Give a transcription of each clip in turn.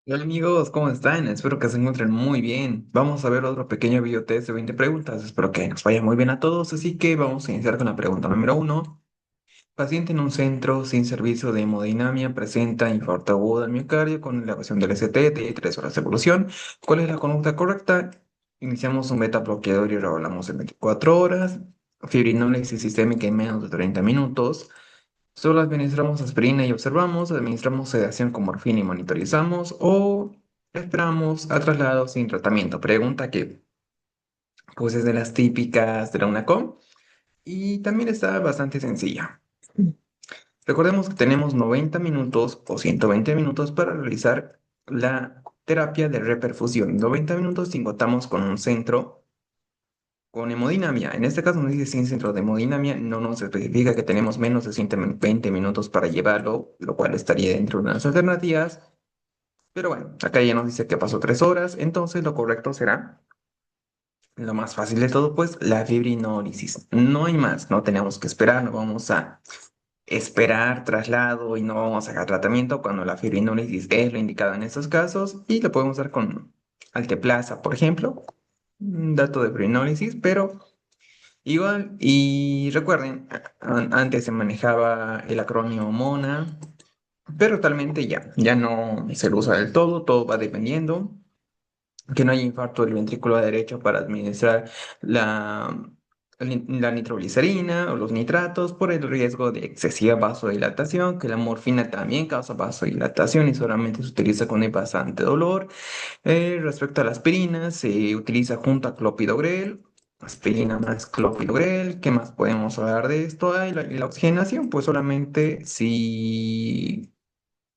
Hola amigos, ¿cómo están? Espero que se encuentren muy bien. Vamos a ver otro pequeño video test de 20 preguntas. Espero que nos vaya muy bien a todos, así que vamos a iniciar con la pregunta número uno. Paciente en un centro sin servicio de hemodinamia presenta infarto agudo al miocardio con elevación del ST de 3 horas de evolución. ¿Cuál es la conducta correcta? Iniciamos un beta bloqueador y rehablamos en 24 horas. Fibrinólisis sistémica en menos de 30 minutos. Solo administramos aspirina y observamos, administramos sedación con morfina y monitorizamos o esperamos a traslado sin tratamiento. Pregunta que pues es de las típicas de la UNACOM y también está bastante sencilla. Recordemos que tenemos 90 minutos o 120 minutos para realizar la terapia de reperfusión. 90 minutos si contamos con un centro con hemodinamia. En este caso nos dice sin centro de hemodinamia, no nos especifica que tenemos menos de 120 minutos para llevarlo, lo cual estaría dentro de las alternativas. Pero bueno, acá ya nos dice que pasó 3 horas, entonces lo correcto será, lo más fácil de todo, pues la fibrinólisis. No hay más, no tenemos que esperar, no vamos a esperar traslado y no vamos a sacar tratamiento cuando la fibrinólisis es lo indicado en estos casos y lo podemos dar con alteplasa, por ejemplo, un dato de fibrinólisis, pero igual, y recuerden, antes se manejaba el acrónimo MONA, pero actualmente ya no se lo usa del todo va dependiendo. Que no haya infarto del ventrículo derecho para administrar la, la nitroglicerina o los nitratos por el riesgo de excesiva vasodilatación, que la morfina también causa vasodilatación y solamente se utiliza cuando hay bastante dolor. Respecto a la aspirina, se utiliza junto a clopidogrel, aspirina más clopidogrel. ¿Qué más podemos hablar de esto? La oxigenación, pues solamente si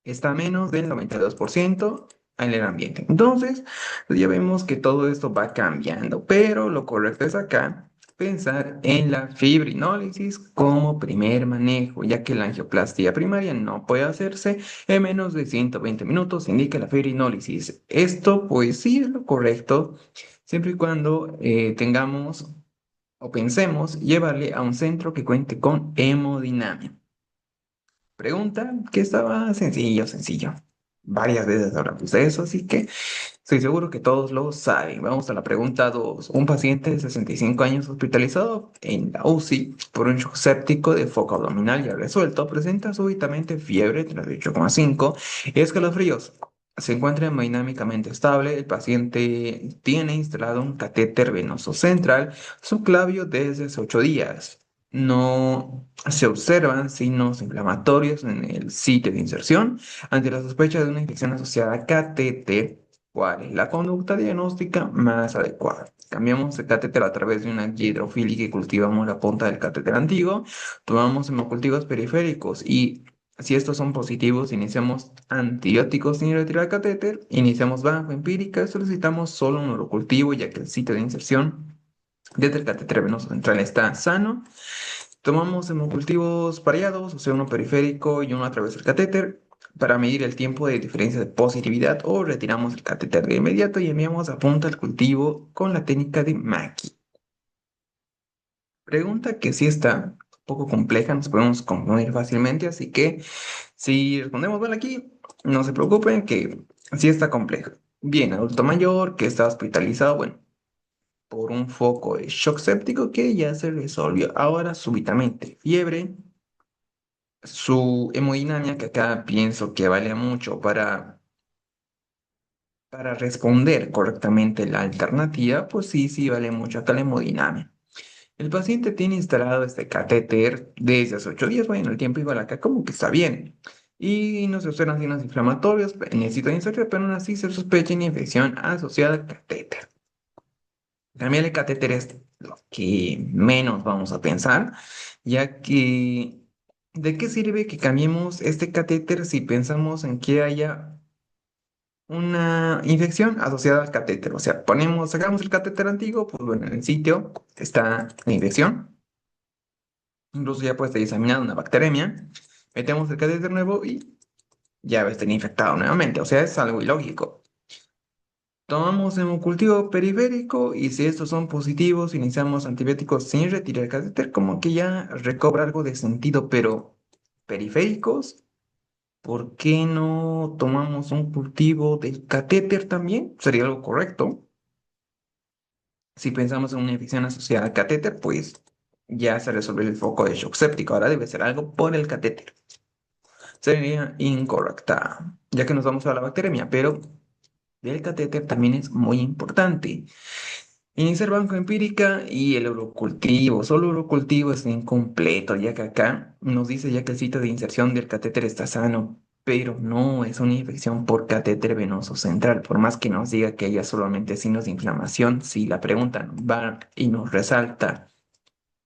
está a menos del 92% en el ambiente. Entonces, pues ya vemos que todo esto va cambiando, pero lo correcto es acá pensar en la fibrinólisis como primer manejo, ya que la angioplastia primaria no puede hacerse en menos de 120 minutos, indica la fibrinólisis. Esto, pues sí es lo correcto, siempre y cuando tengamos o pensemos llevarle a un centro que cuente con hemodinamia. Pregunta que estaba sencillo. Varias veces hablamos de eso, así que estoy seguro que todos lo saben. Vamos a la pregunta 2. Un paciente de 65 años hospitalizado en la UCI por un shock séptico de foco abdominal ya resuelto presenta súbitamente fiebre 38,5 y escalofríos. Se encuentra hemodinámicamente estable. El paciente tiene instalado un catéter venoso central subclavio desde hace 8 días. No se observan signos inflamatorios en el sitio de inserción. Ante la sospecha de una infección asociada a catéter, ¿cuál es la conducta diagnóstica más adecuada? Cambiamos el catéter a través de una guía hidrofílica y cultivamos la punta del catéter antiguo. Tomamos hemocultivos periféricos y si estos son positivos, iniciamos antibióticos sin retirar el catéter. Iniciamos bajo empírica y solicitamos solo un urocultivo ya que el sitio de inserción desde el catéter venoso central está sano. Tomamos hemocultivos pareados, o sea, uno periférico y uno a través del catéter, para medir el tiempo de diferencia de positividad o retiramos el catéter de inmediato y enviamos a punta al cultivo con la técnica de Mackie. Pregunta que sí está un poco compleja, nos podemos confundir fácilmente, así que si respondemos mal aquí, no se preocupen que sí está compleja. Bien, adulto mayor que está hospitalizado, bueno, por un foco de shock séptico que ya se resolvió. Ahora súbitamente fiebre. Su hemodinamia, que acá pienso que vale mucho para responder correctamente la alternativa, pues sí vale mucho acá la hemodinamia. El paciente tiene instalado este catéter desde hace 8 días, bueno, el tiempo igual acá como que está bien. Y no se observan signos inflamatorios en el sitio de inserción, pero aún así se sospecha una infección asociada al catéter. Cambiar el catéter es lo que menos vamos a pensar, ya que ¿de qué sirve que cambiemos este catéter si pensamos en que haya una infección asociada al catéter? O sea, sacamos el catéter antiguo, pues bueno, en el sitio está la infección, incluso ya puede estar examinada una bacteremia, metemos el catéter nuevo y ya va a estar infectado nuevamente, o sea, es algo ilógico. Tomamos hemocultivo periférico y si estos son positivos, iniciamos antibióticos sin retirar el catéter, como que ya recobra algo de sentido, pero periféricos. ¿Por qué no tomamos un cultivo del catéter también? Sería algo correcto. Si pensamos en una infección asociada al catéter, pues ya se resolvió el foco de shock séptico. Ahora debe ser algo por el catéter. Sería incorrecta, ya que nos vamos a la bacteremia, pero el catéter también es muy importante. Iniciar banco empírica y el urocultivo. Solo urocultivo es incompleto, ya que acá nos dice ya que el sitio de inserción del catéter está sano, pero no es una infección por catéter venoso central. Por más que nos diga que haya solamente signos de inflamación, si la pregunta nos va y nos resalta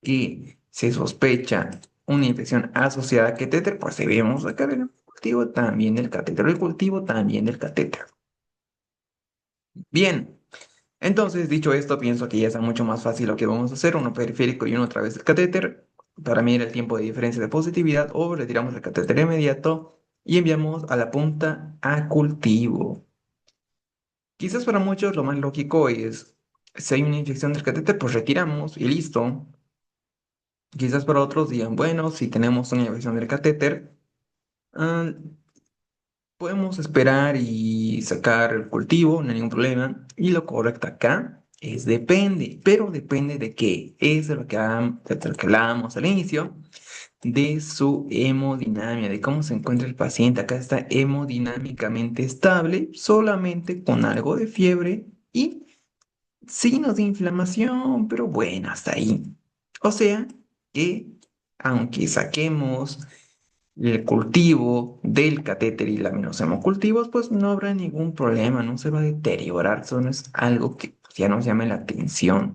que se sospecha una infección asociada a catéter, pues debemos sacar el cultivo también del catéter, el cultivo también del catéter. Bien. Entonces, dicho esto, pienso que ya está mucho más fácil lo que vamos a hacer, uno periférico y uno a través del catéter, para medir el tiempo de diferencia de positividad, o retiramos el catéter inmediato y enviamos a la punta a cultivo. Quizás para muchos lo más lógico es, si hay una infección del catéter, pues retiramos y listo. Quizás para otros digan, bueno, si tenemos una infección del catéter, ah, podemos esperar y sacar el cultivo, no hay ningún problema. Y lo correcto acá es depende, pero depende de qué. Es de lo que, de lo que hablábamos al inicio, de su hemodinamia, de cómo se encuentra el paciente. Acá está hemodinámicamente estable, solamente con algo de fiebre y signos de inflamación, pero bueno, hasta ahí. O sea que, aunque saquemos el cultivo del catéter y la cultivos, pues no habrá ningún problema, no se va a deteriorar, eso no es algo que pues, ya nos llame la atención.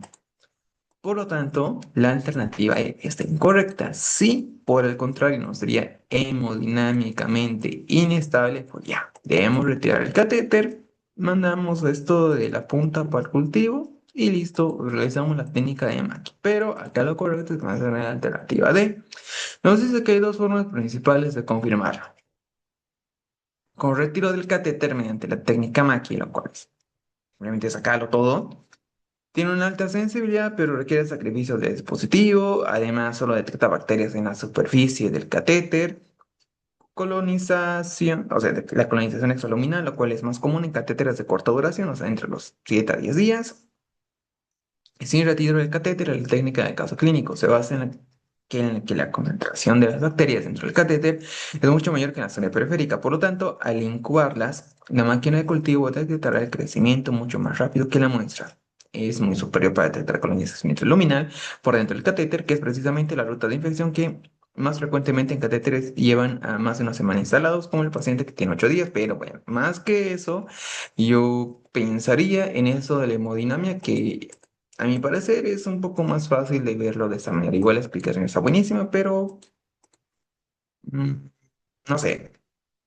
Por lo tanto, la alternativa está incorrecta. Si por el contrario nos sería hemodinámicamente inestable, pues ya, debemos retirar el catéter, mandamos esto de la punta para el cultivo y listo, realizamos la técnica de Maki. Pero acá lo correcto es que va a ser la alternativa D. Nos dice que hay dos formas principales de confirmar. Con retiro del catéter mediante la técnica Maki, lo cual es simplemente sacarlo todo. Tiene una alta sensibilidad, pero requiere sacrificio del dispositivo. Además, solo detecta bacterias en la superficie del catéter. Colonización, o sea, la colonización extraluminal, lo cual es más común en catéteres de corta duración, o sea, entre los 7 a 10 días. Sin retiro del catéter, la técnica de caso clínico se basa en que la concentración de las bacterias dentro del catéter es mucho mayor que en la zona periférica. Por lo tanto, al incubarlas, la máquina de cultivo detectará el crecimiento mucho más rápido que la muestra. Es muy superior para detectar colonización intraluminal por dentro del catéter, que es precisamente la ruta de infección que más frecuentemente en catéteres llevan a más de una semana instalados, como el paciente que tiene 8 días. Pero bueno, más que eso, yo pensaría en eso de la hemodinamia que a mi parecer es un poco más fácil de verlo de esa manera. Igual la explicación está buenísima, pero mm, no sé,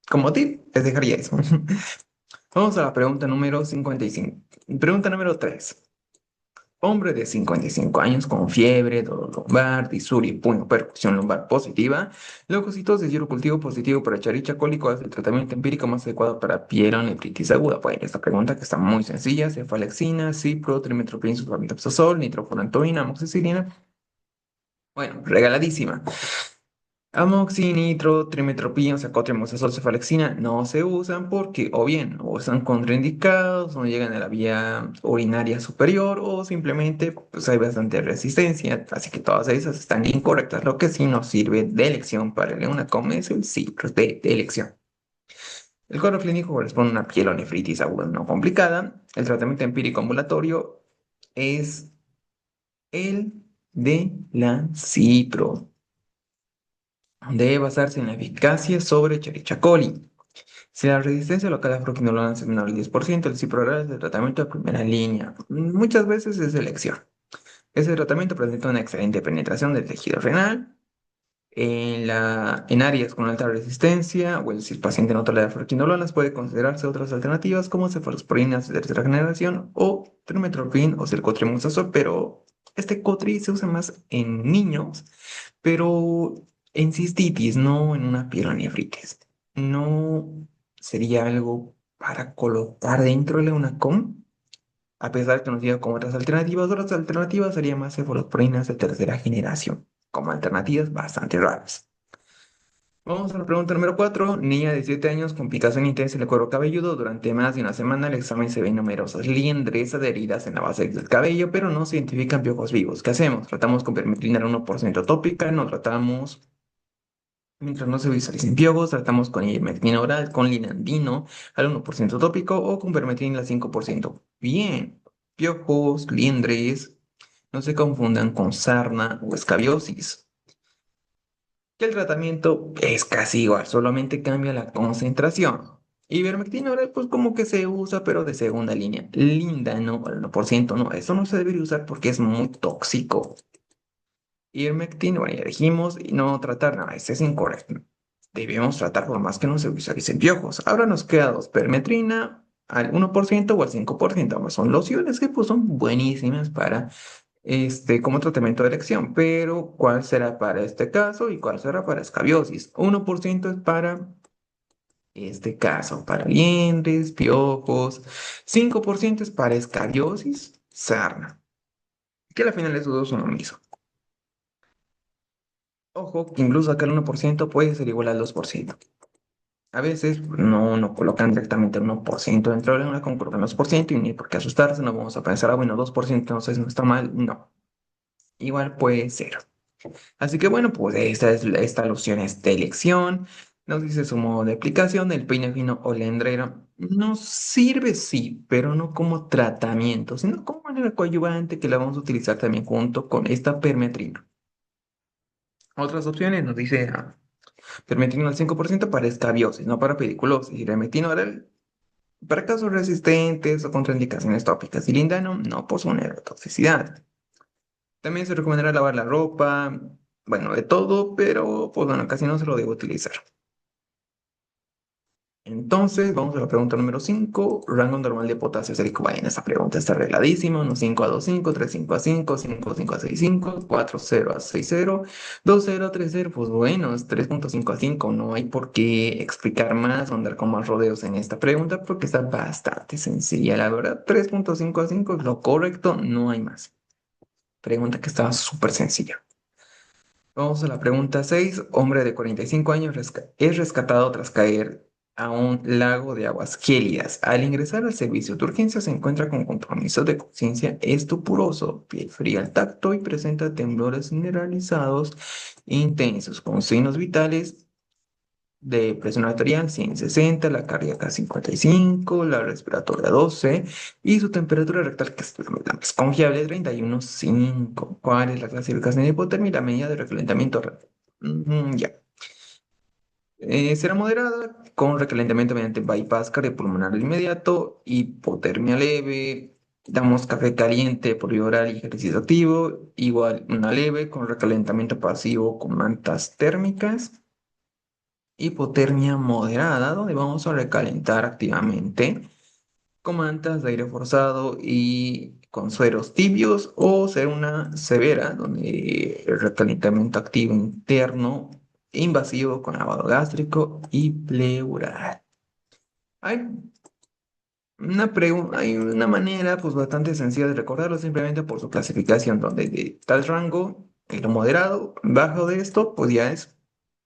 como tip les dejaría eso. Vamos a la pregunta número 55. Pregunta número 3. Hombre de 55 años con fiebre, dolor lumbar, disuria y puño, percusión lumbar positiva, leucocitosis y urocultivo positivo para Escherichia coli. ¿Cuál es el tratamiento empírico más adecuado para pielonefritis aguda? Bueno, esta pregunta que está muy sencilla: cefalexina, cipro, trimethoprim, sulfamethoxazol, nitrofurantoína, amoxicilina. Bueno, regaladísima. Amoxinitro, trimetoprim, o sea, cotrimazol, cefalexina no se usan porque o bien o están contraindicados, no llegan a la vía urinaria superior o simplemente pues, hay bastante resistencia, así que todas esas están incorrectas. Lo que sí nos sirve de elección para el EUNACOM es el ciclo de elección. El cuadro clínico corresponde a una pielonefritis aguda no complicada. El tratamiento empírico ambulatorio es el de la cipro. Debe basarse en la eficacia sobre Escherichia coli. Si la resistencia local a fluoquinolona es menor al 10%, el ciproral es el tratamiento de primera línea. Muchas veces es elección. Ese tratamiento presenta una excelente penetración del tejido renal en áreas con alta resistencia, o si el paciente no tolera fluoquinolonas, puede considerarse otras alternativas como cefalosporinas de tercera generación o trimethoprim o cilcotrimusazol, pero este cotri se usa más en niños, pero en cistitis, no en una pielonefritis. No sería algo para colocar dentro de una com, a pesar que nos diga como otras alternativas serían más cefalosporinas de tercera generación, como alternativas bastante raras. Vamos a la pregunta número 4. Niña de 7 años con picazón intensa en el cuero cabelludo. Durante más de una semana el examen se ven numerosas liendres adheridas en la base del cabello, pero no se identifican piojos vivos. ¿Qué hacemos? Tratamos con permetrina al 1% tópica, no tratamos. Mientras no se visualicen piojos, tratamos con ivermectina oral, con linandino al 1% tópico o con permetrina al 5%. Bien, piojos, liendres, no se confundan con sarna o escabiosis. Que el tratamiento es casi igual, solamente cambia la concentración. Ivermectina oral, pues como que se usa, pero de segunda línea. Lindano al 1% no, eso no se debería usar porque es muy tóxico. Ivermectina, bueno, ya dijimos, y no tratar, no, ese es incorrecto. Debemos tratar por más que no se visualicen piojos. Ahora nos queda dos, permetrina al 1% o al 5%. Ambas son lociones que pues son buenísimas para como tratamiento de elección, pero ¿cuál será para este caso y cuál será para escabiosis? 1% es para este caso, para liendres, piojos, 5% es para escabiosis, sarna, que al final esos dos son lo mismo. Ojo, que incluso acá el 1% puede ser igual al 2%. A veces no colocan directamente el 1% dentro de una, como colocan 2% y ni por qué asustarse, no vamos a pensar, ah, bueno, 2% entonces no está mal, no, igual puede ser. Así que bueno, pues esta loción es de elección. Nos dice su modo de aplicación, el peine fino o lendrero. Nos sirve, sí, pero no como tratamiento, sino como manera coadyuvante que la vamos a utilizar también junto con esta permetrina. Otras opciones nos dice permetrina al 5% para escabiosis, no para pediculosis. Y remetina oral para casos resistentes o contraindicaciones tópicas. Y lindano, no por su neurotoxicidad. También se recomendará lavar la ropa, bueno, de todo, pero pues bueno, casi no se lo debo utilizar. Entonces, vamos a la pregunta número 5. Rango normal de potasio sérico. Vaya, esta pregunta está arregladísima. 1, 5 a 2, 5, 3, 5 a 5, 5, 5 a 6, 5, 4, 0 a 6, 0, 2, 0 a 3, 0. Pues bueno, es 3.5 a 5. No hay por qué explicar más o andar con más rodeos en esta pregunta porque está bastante sencilla, la verdad. 3.5 a 5 es lo correcto, no hay más. Pregunta que estaba súper sencilla. Vamos a la pregunta 6. Hombre de 45 años es rescatado tras caer a un lago de aguas gélidas. Al ingresar al servicio de urgencia se encuentra con compromiso de conciencia estupuroso, piel fría al tacto y presenta temblores generalizados intensos con signos vitales de presión arterial 160, la cardíaca 55, la respiratoria 12 y su temperatura rectal, que es la más confiable, 31,5. ¿Cuál es la clasificación de hipotermia y la medida de recalentamiento? Ya. Será moderada con recalentamiento mediante bypass cardiopulmonar inmediato, hipotermia leve. Damos café caliente por vía oral y ejercicio activo, igual una leve con recalentamiento pasivo con mantas térmicas. Hipotermia moderada, donde vamos a recalentar activamente con mantas de aire forzado y con sueros tibios, o ser una severa, donde el recalentamiento activo interno e invasivo con lavado gástrico y pleural. Hay hay una manera pues bastante sencilla de recordarlo simplemente por su clasificación, donde de tal rango, lo moderado, bajo de esto, pues ya es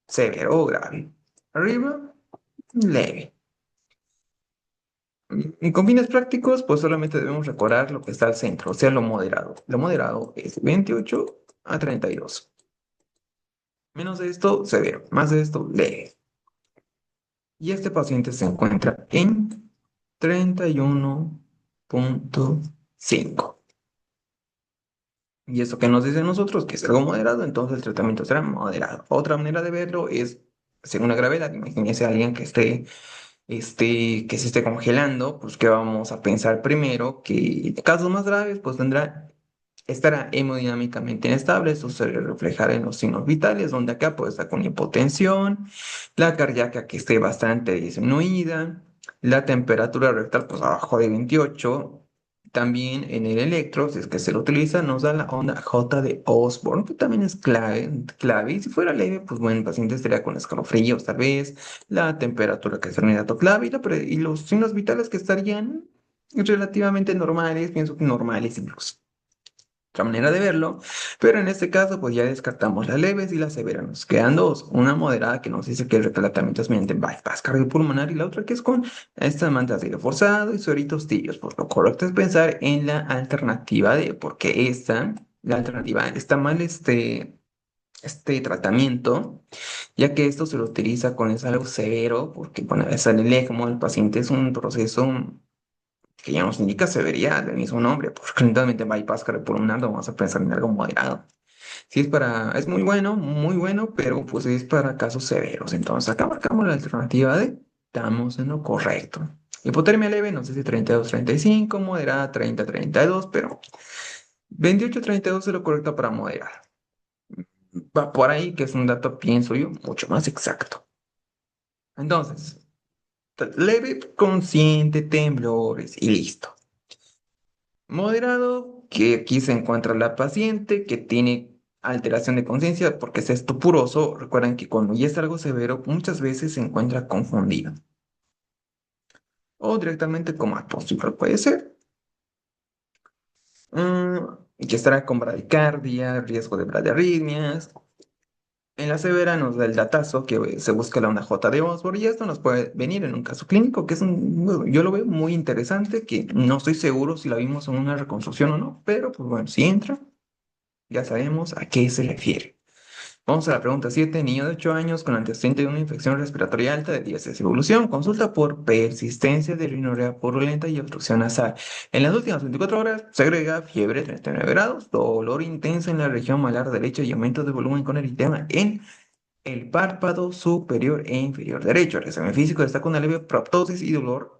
severo o grave. Arriba, leve. Con fines prácticos, pues solamente debemos recordar lo que está al centro, o sea, lo moderado. Lo moderado es 28 a 32. Menos de esto, severo. Más de esto, leve. Y este paciente se encuentra en 31,5. Y eso que nos dice a nosotros, que es algo moderado, entonces el tratamiento será moderado. Otra manera de verlo es según la gravedad. Imagínese a alguien que se esté congelando, pues que vamos a pensar primero que en casos más graves, pues estará hemodinámicamente inestable, eso se reflejará en los signos vitales, donde acá puede estar con hipotensión, la cardíaca que esté bastante disminuida, la temperatura rectal pues abajo de 28. También en el electro, si es que se lo utiliza, nos da la onda J de Osborne, que también es clave. Y si fuera leve, pues bueno, el paciente estaría con escalofríos, tal vez, la temperatura que es un dato clave y los signos vitales que estarían relativamente normales, pienso que normales incluso. otra manera de verlo, pero en este caso pues ya descartamos las leves y las severas. Nos quedan dos, una moderada que nos dice que el tratamiento es mediante bypass cardiopulmonar y la otra que es con estas mantas de aire forzado y sueritos tibios. Pues lo correcto es pensar en la alternativa D, porque la alternativa, está mal este tratamiento, ya que esto se lo utiliza cuando es algo severo, porque bueno, es el ECMO, el paciente es un proceso que ya nos indica severidad del mismo nombre, porque lentamente bypass cardiopulmonar no vamos a pensar en algo moderado. Si es es muy bueno, pero pues es para casos severos. Entonces acá marcamos la alternativa de, estamos en lo correcto. Hipotermia leve, no sé si 32-35, moderada 30-32, pero 28-32 es lo correcto para moderada. Va por ahí, que es un dato, pienso yo, mucho más exacto. Entonces, leve, consciente, temblores y listo. Moderado, que aquí se encuentra la paciente que tiene alteración de conciencia porque es estupuroso. Recuerden que cuando ya es algo severo, muchas veces se encuentra confundido. O directamente comatose, igual puede ser. Que estará con bradicardia, riesgo de bradiarritmias. En la severa nos da el datazo que se busca la una J de Osborne y esto nos puede venir en un caso clínico que yo lo veo muy interesante, que no estoy seguro si la vimos en una reconstrucción o no, pero pues bueno, si entra, ya sabemos a qué se refiere. Vamos a la pregunta 7. Niño de 8 años con antecedente de una infección respiratoria alta de 10 de evolución. Consulta por persistencia de rinorrea purulenta y obstrucción nasal. En las últimas 24 horas se agrega fiebre 39 grados, dolor intenso en la región malar derecha y aumento de volumen con eritema en el párpado superior e inferior derecho. El examen físico destaca una leve proptosis y dolor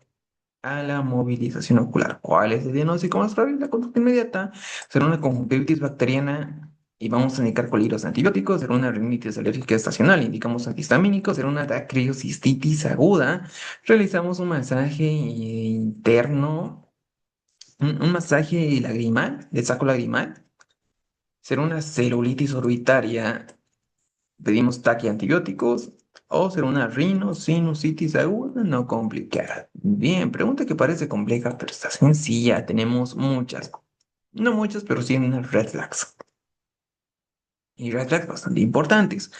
a la movilización ocular. ¿Cuál es el diagnóstico más probable? La conducta inmediata será una conjuntivitis bacteriana y vamos a indicar colirios antibióticos, será una rinitis alérgica estacional, indicamos antihistamínicos, será una dacriocistitis aguda, realizamos un masaje interno, un masaje lagrimal, de saco lagrimal, será una celulitis orbitaria, pedimos taqui antibióticos, o será una rhinosinusitis aguda no complicada. Bien, pregunta que parece compleja, pero está sencilla. Tenemos muchas, no muchas, pero sí unas red flags. Y red flags bastante importantes.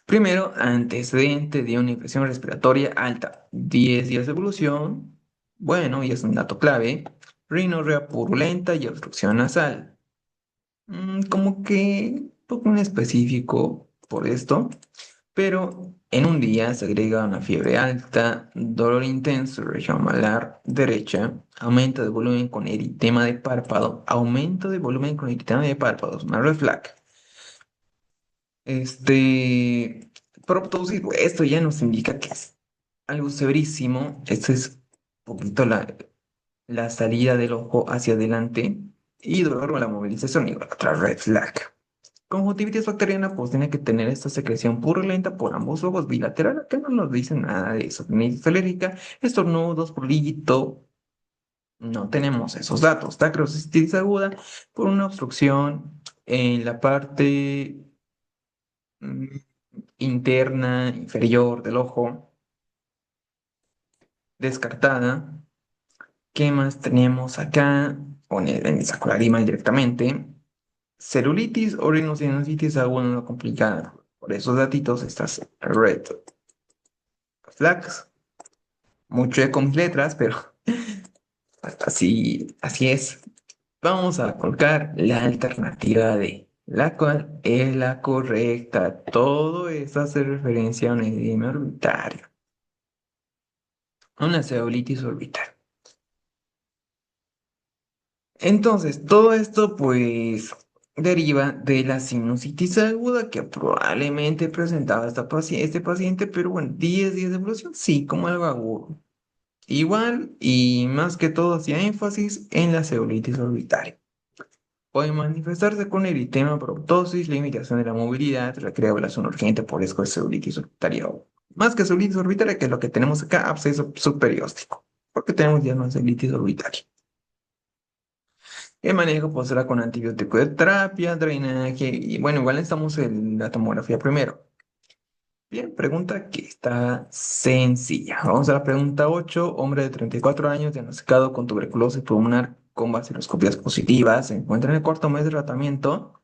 Primero, antecedente de una infección respiratoria alta. 10 días de evolución. Bueno, y es un dato clave. Rinorrea purulenta y obstrucción nasal. Como que un poco en específico por esto. Pero en un día se agrega una fiebre alta, dolor intenso, región malar derecha, aumento de volumen con eritema de párpado, aumento de volumen con eritema de párpados, una red flag. Este, proptosis, esto ya nos indica que es algo severísimo. Esto es un poquito la salida del ojo hacia adelante y dolor con la movilización, y otra red flag. Conjuntivitis bacteriana, pues tiene que tener esta secreción purulenta por ambos ojos bilateral. Acá no nos dicen nada de eso. Rinitis alérgica, estornudos, prurito. No tenemos esos datos. Dacrocystis aguda por una obstrucción en la parte mm, interna, inferior del ojo, descartada. ¿Qué más tenemos acá? En el sacrolarima directamente. Celulitis o rinosinusitis aguda no complicada. Por esos datitos, estas red flags. Mucho de con mis letras, pero así es. Vamos a colocar la alternativa D, la cual es la correcta. Todo esto hace referencia a un edema orbitario, a una celulitis orbital. Entonces, todo esto pues deriva de la sinusitis aguda que probablemente presentaba este paciente, pero bueno, 10 días de evolución, sí, como algo agudo. Igual y más que todo hacía énfasis en la celulitis orbitaria. Puede manifestarse con eritema, proptosis, limitación de la movilidad, requiere evaluación urgente por riesgo de celulitis orbitaria. O más que celulitis orbitaria, que es lo que tenemos acá, absceso subperióstico, porque tenemos ya una celulitis orbitaria. El manejo pues será con antibiótico de terapia, drenaje, y bueno, igual estamos en la tomografía primero. Bien, pregunta que está sencilla. Vamos a la pregunta 8. Hombre de 34 años diagnosticado con tuberculosis pulmonar con baciloscopias positivas se encuentra en el cuarto mes de tratamiento,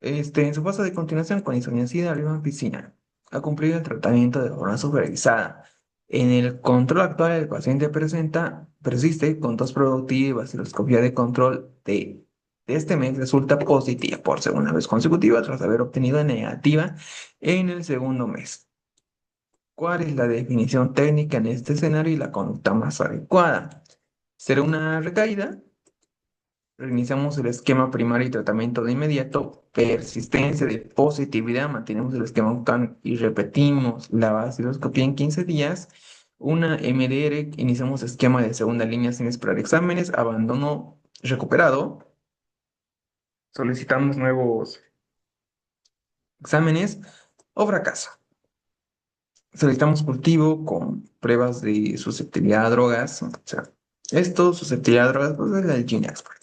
en su fase de continuación con isoniazida rifampicina, ha cumplido el tratamiento de forma supervisada. En el control actual, el paciente persiste con tos productiva y baciloscopía de control de este mes resulta positiva por segunda vez consecutiva tras haber obtenido negativa en el segundo mes. ¿Cuál es la definición técnica en este escenario y la conducta más adecuada? ¿Será una recaída? Reiniciamos el esquema primario y tratamiento de inmediato. Persistencia de positividad. Mantenemos el esquema UCAN y repetimos la vaciloscopía en 15 días. Una MDR. Iniciamos esquema de segunda línea sin esperar exámenes. Abandono recuperado. Solicitamos nuevos exámenes o fracaso. Solicitamos cultivo con pruebas de susceptibilidad a drogas. O sea, esto, susceptibilidad a drogas, pues es el Gene Expert.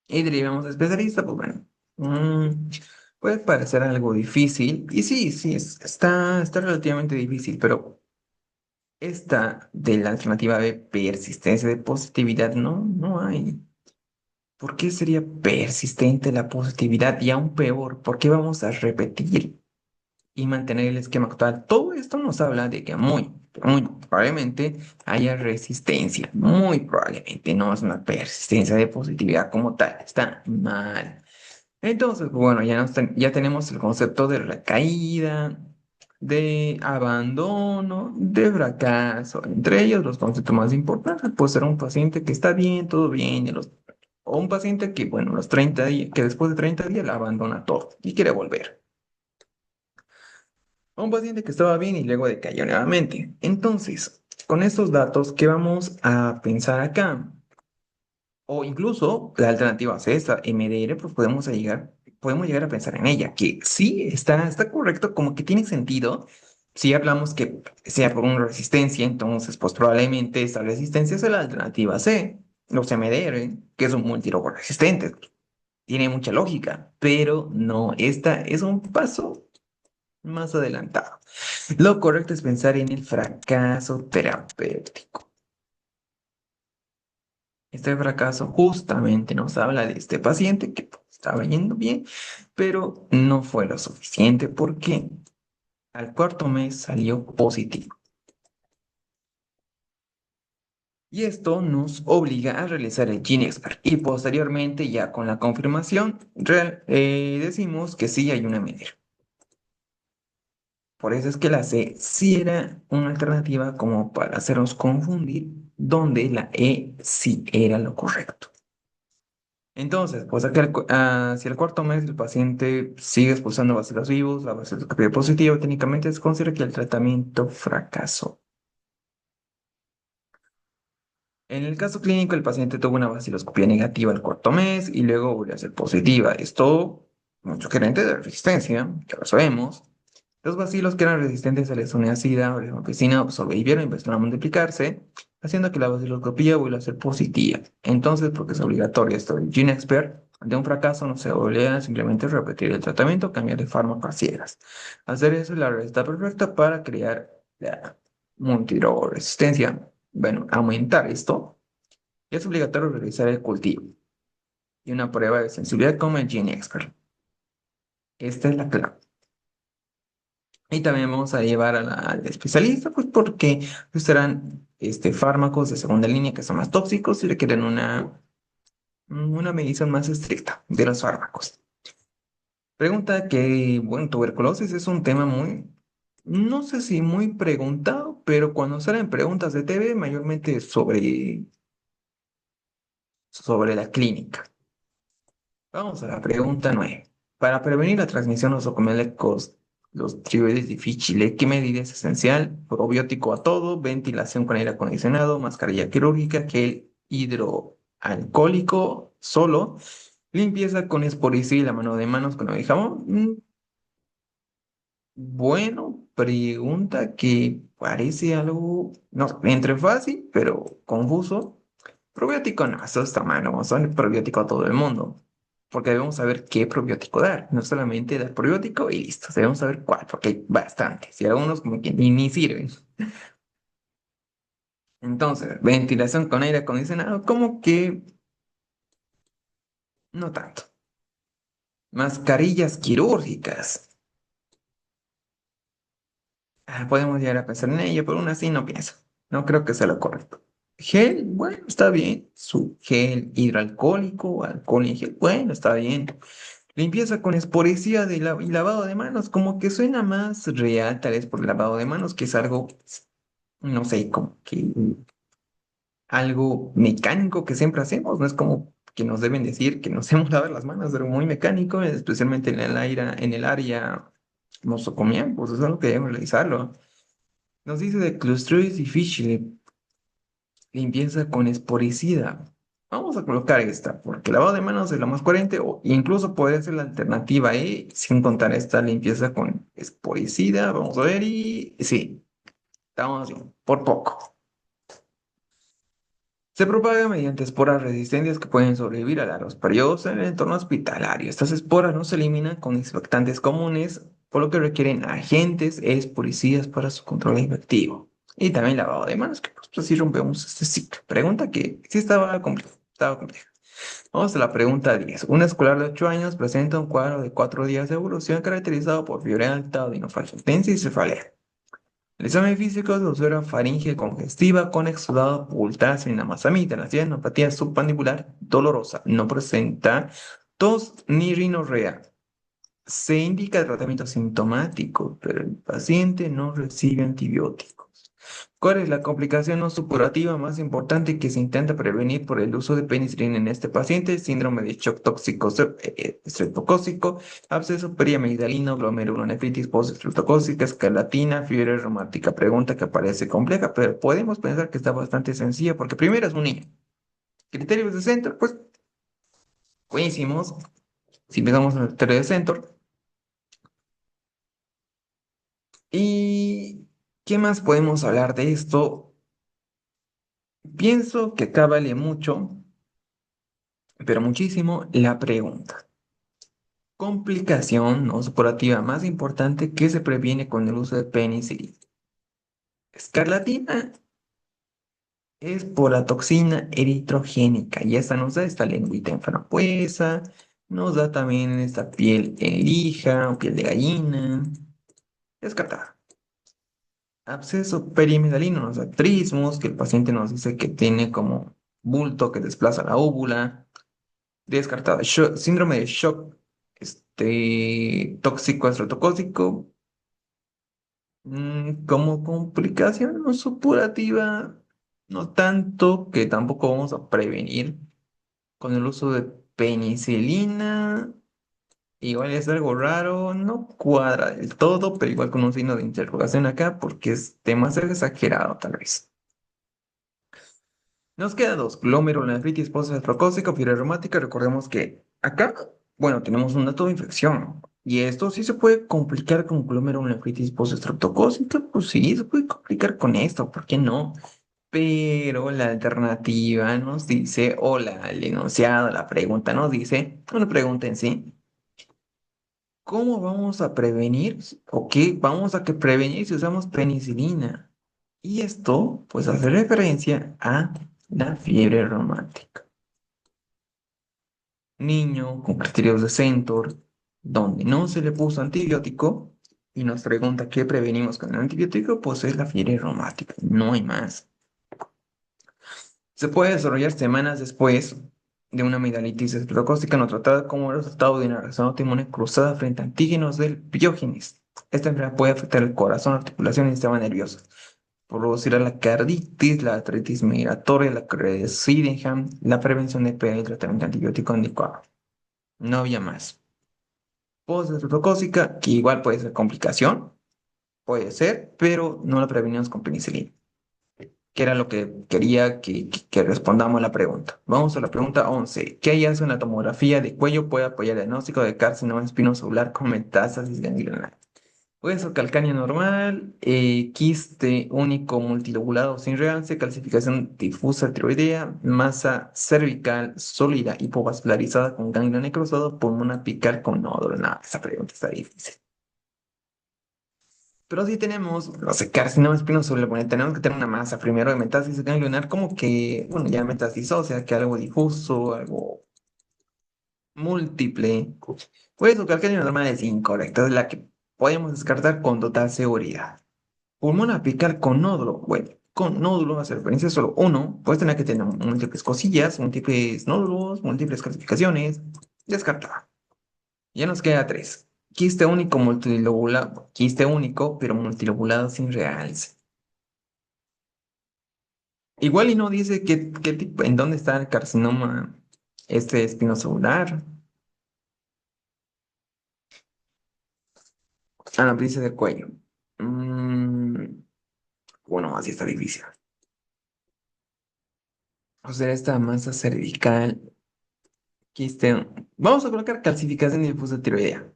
Y derivamos a especialista, pues bueno, puede parecer algo difícil. Y sí, sí, está relativamente difícil, pero esta de la alternativa B, persistencia de positividad, no hay. ¿Por qué sería persistente la positividad? Y aún peor, ¿por qué vamos a repetir y mantener el esquema actual? Todo esto nos habla de que muy probablemente haya resistencia. Muy probablemente no es una persistencia de positividad como tal. Está mal. Entonces, pues bueno, ya tenemos el concepto de recaída, de abandono, de fracaso. Entre ellos, los conceptos más importantes, pues ser un paciente que está bien, todo bien, o un paciente que, bueno, los 30 días, que después de 30 días la abandona todo y quiere volver. O un paciente que estaba bien y luego decayó nuevamente. Entonces, con estos datos, ¿qué vamos a pensar acá? O incluso la alternativa C, esta MDR, pues podemos llegar a pensar en ella, que sí está correcto, como que tiene sentido. Si hablamos que sea por una resistencia, entonces pues probablemente esta resistencia sea la alternativa C, los MDR, que son multiresistentes. Tiene mucha lógica, pero no, esta es un paso más adelantado. Lo correcto es pensar en el fracaso terapéutico. Este fracaso justamente nos habla de este paciente que pues, estaba yendo bien, pero no fue lo suficiente porque al cuarto mes salió positivo. Y esto nos obliga a realizar el GeneXpert y posteriormente ya con la confirmación decimos que sí hay una medida. Por eso es que la C sí era una alternativa como para hacernos confundir, donde la E sí era lo correcto. Entonces, pues si el cuarto mes el paciente sigue expulsando bacilos vivos, la baciloscopía positiva, técnicamente se considera que el tratamiento fracasó. En el caso clínico, el paciente tuvo una baciloscopía negativa al cuarto mes y luego volvió a ser positiva. Esto, mucho gerente de resistencia, que lo sabemos. Los bacilos que eran resistentes a la isoniazida o la rifampicina sobrevivieron y empezaron a multiplicarse, haciendo que la baciloscopía vuelva a ser positiva. Entonces, porque es obligatorio esto del GeneXpert, ante un fracaso no se obliga a simplemente repetir el tratamiento, cambiar de fármaco a ciegas. Hacer eso es la receta perfecta para crear la multiresistencia. Bueno, aumentar esto, es obligatorio realizar el cultivo y una prueba de sensibilidad como el GeneXpert. Esta es la clave. Y también vamos a llevar al especialista, pues porque serán fármacos de segunda línea que son más tóxicos y requieren una medición más estricta de los fármacos. Pregunta que, bueno, tuberculosis es un tema muy, no sé si muy preguntado, pero cuando salen preguntas de TV, mayormente sobre la clínica. Vamos a la pregunta 9. Para prevenir la transmisión nosocomial los tiroides difíciles, ¿qué medida es esencial? Probiótico a todo, ventilación con aire acondicionado, mascarilla quirúrgica, gel hidroalcohólico solo, limpieza con esporicil, la mano de manos con agua y jabón. Bueno, pregunta que parece algo, no, entre fácil, pero confuso. Probiótico no, eso está mal, no vamos a dar probiótico a todo el mundo, porque debemos saber qué probiótico dar, no solamente dar probiótico y listo, debemos saber cuál, porque hay bastantes, y algunos como que ni sirven. Entonces, ventilación con aire acondicionado, como que no tanto. Mascarillas quirúrgicas. Podemos llegar a pensar en ello, pero aún así no pienso. No creo que sea lo correcto. Gel, bueno, está bien. Su gel hidroalcohólico, alcohol en gel, bueno, está bien. Limpieza con esporicida y lavado de manos, como que suena más real, tal vez por el lavado de manos, que es algo, no sé, como que algo mecánico que siempre hacemos, no es como que nos deben decir que nos hemos lavar las manos, pero muy mecánico, especialmente en el área nosocomial, pues es algo que debemos realizarlo. Nos dice de Clostridium difficile, limpieza con esporicida. Vamos a colocar esta, porque lavado de manos es lo más coherente, o incluso podría ser la alternativa E, sin contar esta limpieza con esporicida. Vamos a ver, y sí, estamos bien, por poco. Se propaga mediante esporas resistentes que pueden sobrevivir a largos periodos en el entorno hospitalario. Estas esporas no se eliminan con desinfectantes comunes, por lo que requieren agentes esporicidas para su control efectivo. Y también lavado de manos, que pues así rompemos este ciclo. Pregunta que sí estaba compleja. Estaba compleja. Vamos a la pregunta 10. Un escolar de 8 años presenta un cuadro de 4 días de evolución caracterizado por fiebre alta, odinofacientencia y cefalea. El examen físico de ulcera faringe congestiva con exudado potasio y namasamida. La cianopatía submandibular dolorosa. No presenta tos ni rinorrea. Se indica tratamiento sintomático, pero el paciente no recibe antibióticos. ¿Cuál es la complicación no supurativa más importante que se intenta prevenir por el uso de penicilina en este paciente? Síndrome de shock tóxico estreptocócico, absceso periamigdalino, glomerulonefritis postestreptocócica, escarlatina, fiebre reumática. Pregunta que parece compleja, pero podemos pensar que está bastante sencilla porque primero es un niño. Criterios de centro, pues buenísimos. Si empezamos en el criterio de centro. ¿Y qué más podemos hablar de esto? Pienso que acá vale mucho, pero muchísimo, la pregunta. Complicación no supurativa más importante que se previene con el uso de penicilina. Escarlatina es por la toxina eritrogénica y esta nos da esta lengüita en frambuesa, nos da también esta piel en lija o piel de gallina. Descartada. Absceso perimedalino nos da trismus, que el paciente nos dice que tiene como bulto que desplaza la óvula. Descartada. Síndrome de shock tóxico estreptocócico. Como complicación no supurativa, no tanto que tampoco vamos a prevenir con el uso de penicilina. Igual es algo raro, no cuadra del todo, pero igual con un signo de interrogación acá porque es demasiado exagerado tal vez. Nos queda dos, glomerulonefritis postestreptocócica, fiebre reumática. Recordemos que acá, bueno, tenemos un dato de infección. Y esto sí se puede complicar con glomerulonefritis postestreptocócica. Pues sí, se puede complicar con esto, ¿por qué no? Pero la alternativa nos dice, o el enunciado, la pregunta nos dice, una pregunta en sí, ¿cómo vamos a prevenir o qué vamos a que prevenir si usamos penicilina? Y esto, pues, hace referencia a la fiebre reumática. Niño con criterios de Centor, donde no se le puso antibiótico y nos pregunta qué prevenimos con el antibiótico, pues es la fiebre reumática, no hay más. Se puede desarrollar semanas después de una amigdalitis estreptocócica no tratada como resultado de una reacción autoinmune cruzada frente a antígenos del biogénes. Esta enfermedad puede afectar el corazón, articulación y sistema nervioso. Producirá la carditis, la artritis migratoria, la de Sydenham, la prevención de PA y el tratamiento antibiótico indicado. No había más. Postestreptocócica, que igual puede ser complicación, puede ser, pero no la prevenimos con penicilina, que era lo que quería que respondamos a la pregunta. Vamos a la pregunta 11. ¿Qué hallazgo en la tomografía de cuello puede apoyar el diagnóstico de carcinoma espinocelular con metástasis ganglionar? Hueso calcáneo normal, quiste único multilobulado sin realce, calcificación difusa tiroidea, masa cervical sólida hipovascularizada con ganglio necrosado, pulmón apical con nódulo. No, esa pregunta está difícil. Pero sí tenemos, o sea, carcinoma espinoso, bueno, tenemos que tener una masa primero de metástasis ganglionar, como que, bueno, ya metastizó, o sea, que algo difuso, algo múltiple. Pues su cálculo normal es incorrecta, es la que podemos descartar con total seguridad. Pulmón apical con nódulo, bueno, con nódulo hace referencia solo uno, puedes tener que tener múltiples cosillas, múltiples nódulos, múltiples clasificaciones, descartada. Ya nos queda tres. Quiste único multilobulado, quiste único, pero multilobulado sin realce. Igual y no dice qué tipo, en dónde está el carcinoma este espinocelular. Ah, no, dice del cuello. Mm, bueno, así está difícil. O sea, esta masa cervical, quiste. Vamos a colocar calcificación difusa tiroidea.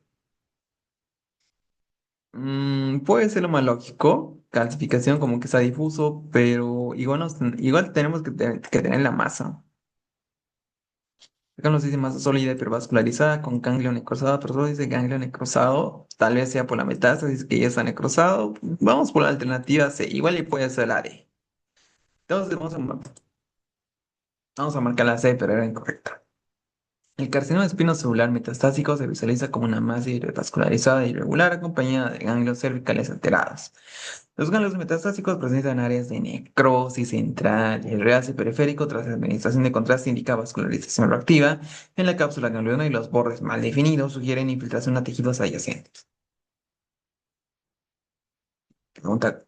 Puede ser lo más lógico, calcificación como que está difuso, pero igual, igual tenemos que tener la masa. Acá nos dice masa sólida hipervascularizada con ganglio necrosado, pero solo dice ganglio necrosado. Tal vez sea por la metástasis que ya está necrosado. Vamos por la alternativa C. Igual y puede ser la D. Entonces vamos a marcar la C, pero era incorrecta. El carcinoma espinocelular metastásico se visualiza como una masa hipervascularizada e irregular acompañada de ganglios cervicales alterados. Los ganglios metastásicos presentan áreas de necrosis central y el realce periférico tras la administración de contraste indica vascularización reactiva en la cápsula ganglionar y los bordes mal definidos sugieren infiltración a tejidos adyacentes. Pregunta,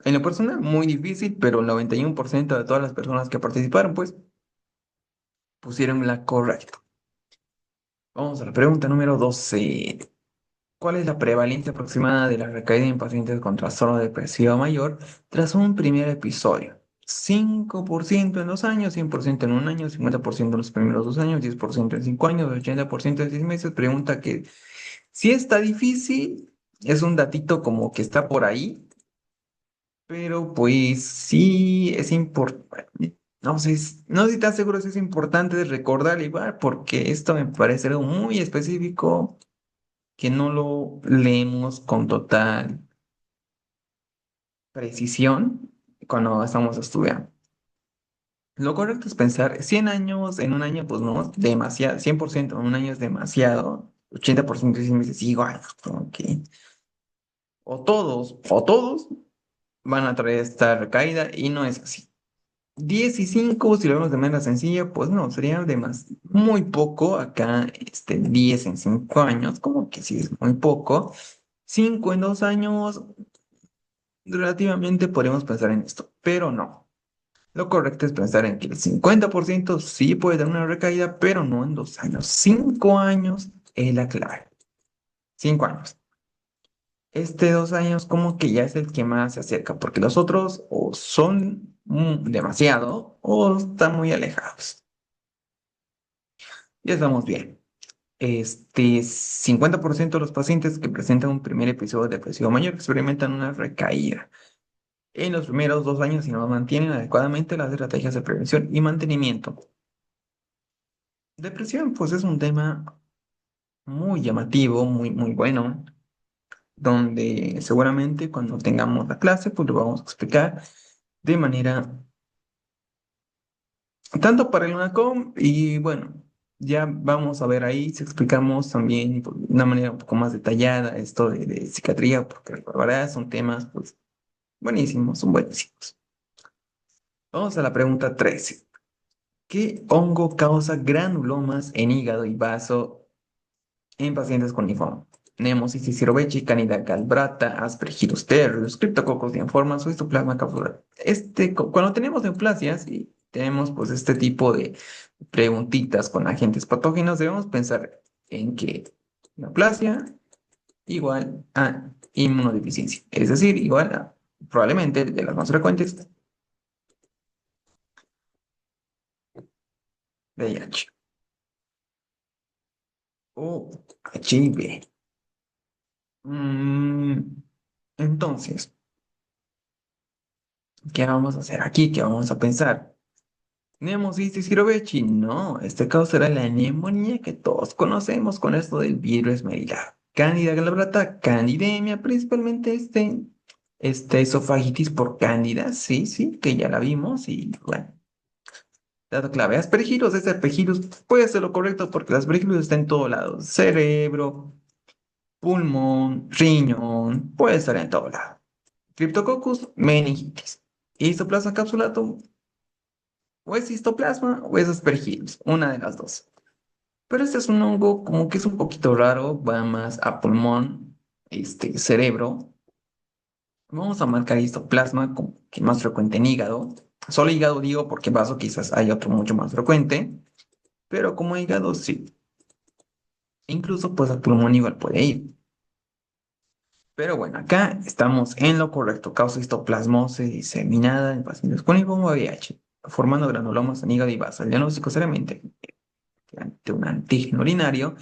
en lo personal, muy difícil, pero el 91% de todas las personas que participaron, pues, pusieron la correcta. Vamos a la pregunta número 12. ¿Cuál es la prevalencia aproximada de la recaída en pacientes con trastorno depresivo mayor tras un primer episodio? 5% en 2 años, 100% en un año, 50% en los primeros 2 años, 10% en 5 años, 80% en 6 meses. Pregunta que si está difícil, es un datito como que está por ahí, pero pues sí es importante. No sé, no sé si estás seguro si es importante de recordar igual, porque esto me parece algo muy específico que no lo leemos con total precisión cuando estamos estudiando. Lo correcto es pensar 100 años en un año, pues no, demasiado, 100% en un año es demasiado, 80% si me dices igual, como que o todos van a traer esta recaída y no es así. 10 y 5 si lo vemos de manera sencilla, pues no, sería muy poco, acá 10 en 5 años, como que sí es muy poco. 5 en 2 años, relativamente podríamos pensar en esto, pero no. Lo correcto es pensar en que el 50% sí puede dar una recaída, pero no en 2 años. 5 años es la clave. 5 años. 2 años como que ya es el que más se acerca, porque los otros o son demasiado o están muy alejados. Ya estamos bien. 50% de los pacientes que presentan un primer episodio de depresión mayor experimentan una recaída en los primeros 2 años si no mantienen adecuadamente las estrategias de prevención y mantenimiento. Depresión, pues es un tema muy llamativo, muy, muy bueno, donde seguramente cuando tengamos la clase, pues lo vamos a explicar de manera tanto para el UNACOM y bueno, ya vamos a ver ahí si explicamos también pues, de una manera un poco más detallada esto de psiquiatría, porque la verdad son temas pues buenísimos, son buenísimos. Vamos a la pregunta 13. ¿Qué hongo causa granulomas en hígado y vaso en pacientes con linfoma? Nemosis cerovechi, Candida galbrata, Aspergillus tertius, Cryptococcus deiformes o Histoplasma capsular. Cuando tenemos neoplasias y tenemos pues este tipo de preguntitas con agentes patógenos, debemos pensar en que neoplasia igual a inmunodeficiencia, es decir, igual a probablemente de las más frecuentes VIH o HIV. Mm, entonces, ¿qué vamos a hacer aquí? ¿Qué vamos a pensar? Nemosis Hirovechi, no, este causará la neumonía que todos conocemos con esto del virus esmerilado. Cándida glabrata, candidemia, principalmente esofagitis por cándida, sí, sí, que ya la vimos y bueno. Dato clave, aspergillus, este aspergillus puede ser lo correcto porque el aspergillus está en todos lados. Cerebro, pulmón, riñón, puede estar en todo lado. Cryptococcus, meningitis. Histoplasma capsulatum, o es histoplasma o es aspergillus, una de las dos. Pero este es un hongo como que es un poquito raro, va más a pulmón, cerebro. Vamos a marcar histoplasma como que más frecuente en hígado. Solo hígado digo porque vaso quizás hay otro mucho más frecuente, pero como hígado sí. Incluso pues al pulmón igual puede ir. Pero bueno, acá estamos en lo correcto. Causa histoplasmosis diseminada en pacientes con linfoma VIH, formando granulomas en hígado y vaso. El diagnóstico seriamente ante un antígeno urinario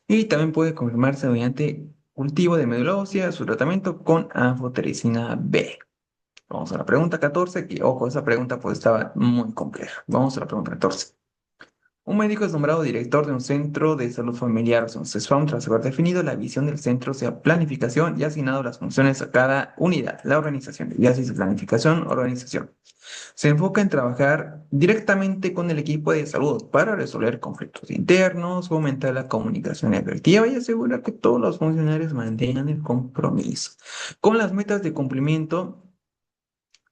y también puede confirmarse mediante cultivo de médula ósea, su tratamiento con anfotericina B. Vamos a la pregunta 14, que ojo, esa pregunta pues estaba muy compleja. Vamos a la pregunta 14. Un médico es nombrado director de un centro de salud familiar o un CESFAM tras haber definido la visión del centro, o sea, planificación y asignado las funciones a cada unidad. La organización, ya se dice planificación, organización. Se enfoca en trabajar directamente con el equipo de salud para resolver conflictos internos, fomentar la comunicación efectiva y asegurar que todos los funcionarios mantengan el compromiso con las metas de cumplimiento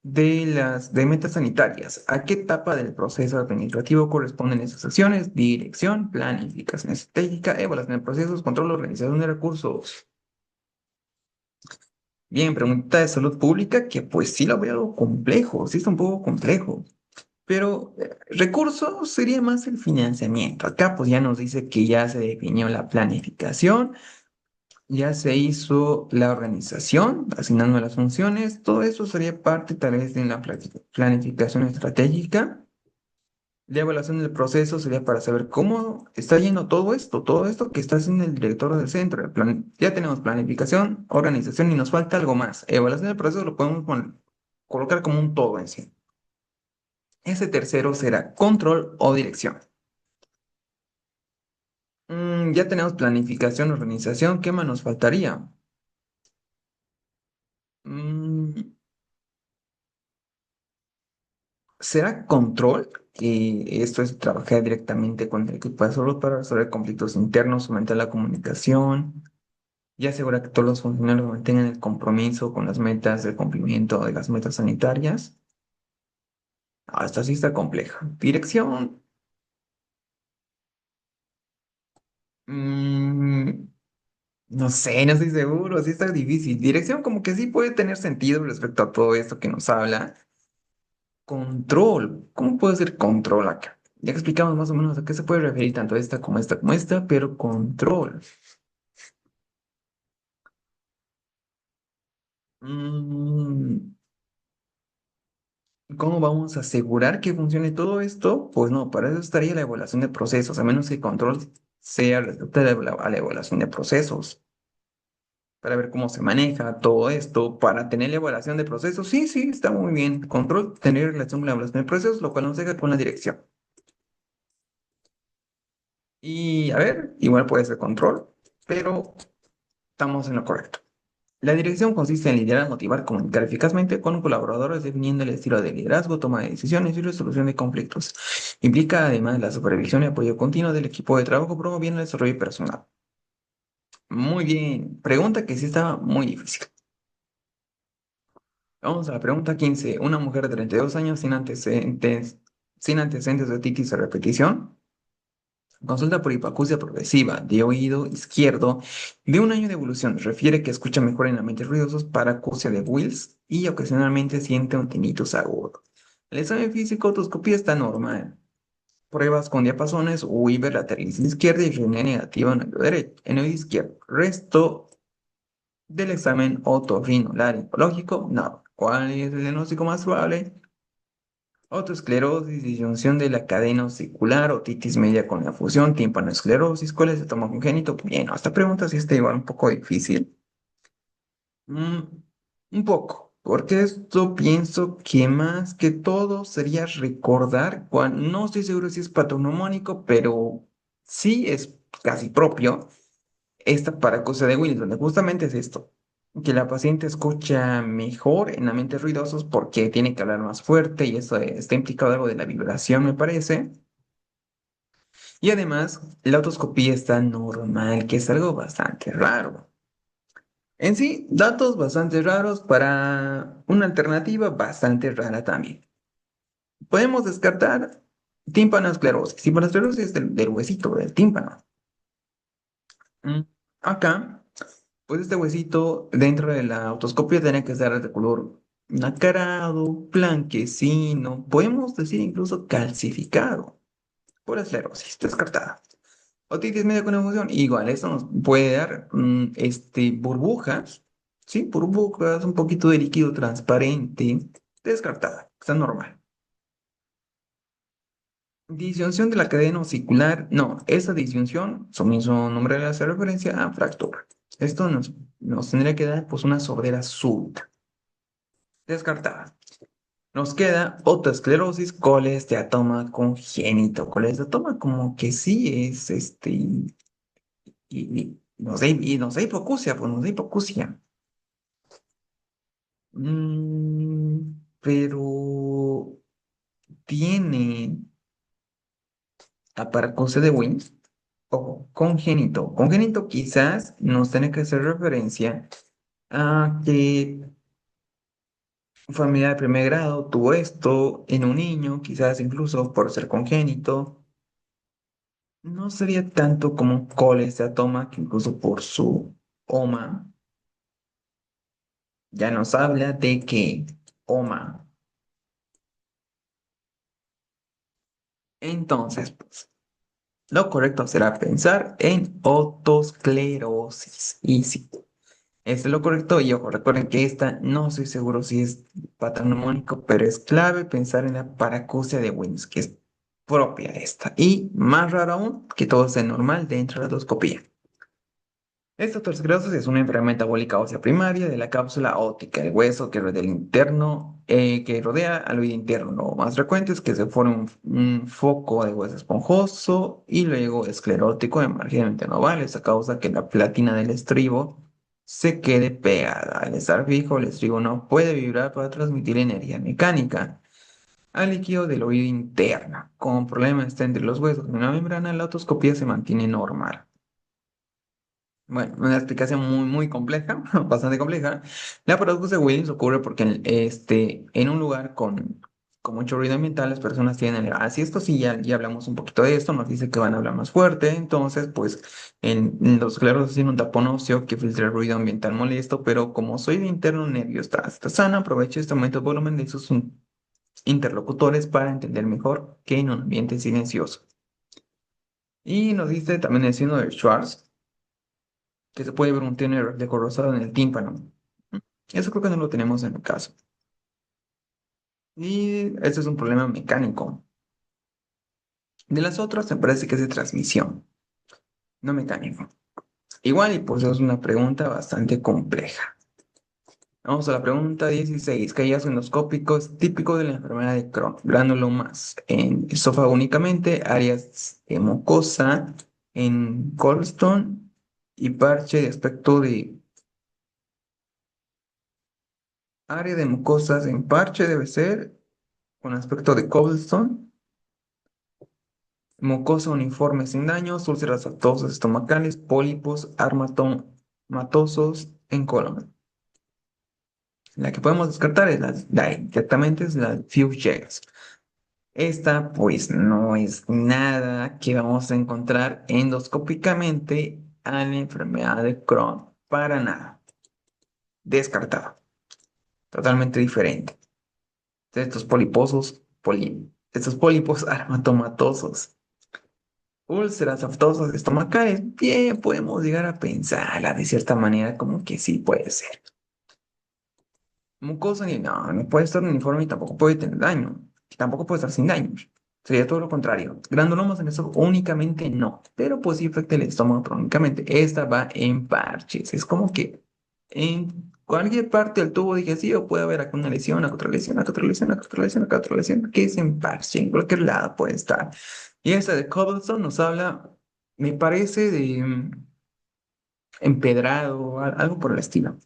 de metas sanitarias. ¿A qué etapa del proceso administrativo corresponden esas acciones? Dirección, planificación estratégica, evaluación de procesos, control, organización de recursos. Bien, pregunta de salud pública que pues sí lo veo algo complejo, sí está un poco complejo. Pero recursos sería más el financiamiento. Acá pues ya nos dice que ya se definió la planificación, ya se hizo la organización, asignando las funciones. Todo eso sería parte tal vez de la planificación estratégica. La evaluación del proceso sería para saber cómo está yendo todo esto que está haciendo el director del centro. Ya tenemos planificación, organización y nos falta algo más. Evaluación del proceso lo podemos colocar como un todo en sí. Ese tercero será control o dirección. Ya tenemos planificación, organización. ¿Qué más nos faltaría? Mm, ¿Será control? Que esto es trabajar directamente con el equipo de salud para resolver conflictos internos, aumentar la comunicación y asegurar que todos los funcionarios mantengan el compromiso con las metas de cumplimiento de las metas sanitarias. Esta sí está compleja. Dirección. mm, no sé, no estoy seguro. Sí está difícil. Dirección como que sí puede tener sentido respecto a todo esto que nos habla. Control. ¿Cómo puede ser control acá? Ya explicamos más o menos a qué se puede referir tanto esta como esta, pero control. Mm, ¿Cómo vamos a asegurar que funcione todo esto? Pues no, para eso estaría la evaluación de procesos, a menos que control sea respecto a la evaluación de procesos, para ver cómo se maneja todo esto, para tener la evaluación de procesos. Sí, sí, está muy bien. Control, tener relación con la evaluación de procesos, lo cual nos deja con la dirección. Y a ver, igual puede ser control, pero estamos en lo correcto. La dirección consiste en liderar, motivar, comunicar eficazmente con colaboradores, definiendo el estilo de liderazgo, toma de decisiones y resolución de conflictos. Implica además la supervisión y apoyo continuo del equipo de trabajo, promoviendo el desarrollo personal. Muy bien. Pregunta que sí estaba muy difícil. Vamos a la pregunta 15. Una mujer de 32 años sin antecedentes de otitis a repetición. Consulta por hipoacusia progresiva de oído izquierdo de un año de evolución. Refiere que escucha mejor en ambientes ruidosos para acusia de Wills y ocasionalmente siente un tinnitus agudo. El examen físico, otoscopía está normal. Pruebas con diapasones, Weaver lateral izquierda y RNA negativa en el oído derecho, en el oído izquierdo. Resto del examen otorrinolaringológico, no. ¿Cuál es el diagnóstico más probable? Otoesclerosis, disyunción de la cadena osicular, otitis media con la fusión, tímpanoesclerosis, ¿cuál es el estómago congénito? Bien, no, esta pregunta sí está igual un poco difícil. Mm, un poco, porque esto pienso que más que todo sería recordar, no estoy seguro si es patognomónico, pero sí es casi propio, esta paracosia de Willis, donde justamente es esto, que la paciente escucha mejor en ambientes ruidosos porque tiene que hablar más fuerte y eso está implicado algo de la vibración, me parece. Y además, la otoscopía está normal, que es algo bastante raro. En sí, datos bastante raros para una alternativa bastante rara también. Podemos descartar tímpanoesclerosis. Tímpanoesclerosis del huesito, del tímpano. Mm, Acá, pues este huesito dentro de la otoscopia tiene que ser de color nacarado, blanquecino, podemos decir incluso calcificado por esclerosis, descartada. Otitis media con emoción, igual, esto nos puede dar burbujas, ¿sí? Burbujas, un poquito de líquido transparente, descartada, está normal. Disyunción de la cadena osicular, no, esa disyunción, su mismo nombre le hace referencia a fractura. Esto nos tendría que dar pues una sordera súbita, descartada. Nos queda otosclerosis, colesteatoma congénito. Colesteatoma como que sí es y nos da hipoacusia, pues nos da hipoacusia. Pero tiene aparacosia de Wins. Ojo, congénito. Congénito quizás nos tiene que hacer referencia a que un familiar de primer grado tuvo esto en un niño, quizás incluso por ser congénito. No sería tanto como colesteatoma, que incluso por su OMA ya nos habla de que OMA. Entonces, pues, lo correcto será pensar en otosclerosis. Y sí, este es lo correcto. Y ojo, recuerden que esta no estoy seguro si es patognomónico, pero es clave pensar en la paracusia de Wilms, que es propia esta. Y más raro aún, que todo sea normal dentro de la endoscopía. Esta aterosclerosis es una enfermedad metabólica ósea primaria de la cápsula óptica, el hueso que rodea el interno, que rodea al oído interno. Lo más frecuente es que se forme un foco de hueso esponjoso y luego esclerótico en margen internoval. Esta causa que la platina del estribo se quede pegada. Al estar fijo, el estribo no puede vibrar para transmitir energía mecánica al líquido del oído interno. Como un problema está entre los huesos y una membrana, la otoscopía se mantiene normal. Bueno, una explicación muy compleja, bastante compleja. La paradoja de Williams ocurre porque en un lugar con mucho ruido ambiental, las personas tienen el gas. Y esto sí, ya hablamos un poquito de esto, nos dice que van a hablar más fuerte. Entonces, pues, en los claros tienen un tapón óseo que filtra el ruido ambiental molesto, pero como soy de interno nervio está sana, aprovecha este aumento de volumen de sus interlocutores para entender mejor que en un ambiente silencioso. Y nos dice también el signo de Schwartz que se puede ver un túnel de rosado en el tímpano. Eso creo que no lo tenemos en el caso. Y este es un problema mecánico. De las otras me parece que es de transmisión, no mecánico. Igual, y pues es una pregunta bastante compleja. Vamos a la pregunta 16. ¿Qué hallazgo endoscópico es típico de la enfermedad de Crohn? Granulomas en esófago únicamente, áreas de mucosa en Colston y parche de aspecto de área de mucosas en parche debe ser con aspecto de cobblestone, mucosa uniforme sin daños, úlceras aftosas estomacales, pólipos armatomatosos en colon. La que podemos descartar es directamente es la Fuchsias. Esta pues no es nada que vamos a encontrar endoscópicamente a la enfermedad de Crohn. Para nada. Descartado. Totalmente diferente. Estos pólipos armatomatosos. Úlceras aftosas estomacales, bien, podemos llegar a pensarla de cierta manera como que sí puede ser. Mucosa, no puede estar uniforme y tampoco puede tener daño. Tampoco puede estar sin daños. Sería todo lo contrario. Granulomas en eso únicamente no, pero pues sí afecta el estómago pero únicamente. Esta va en parches. Es como que en cualquier parte del tubo digestivo puede haber acá una lesión, acá otra lesión, acá otra lesión, acá otra lesión, acá otra lesión, que es en parche, en cualquier lado puede estar. Y esta de Cobblestone nos habla, me parece, de empedrado, algo por el estilo.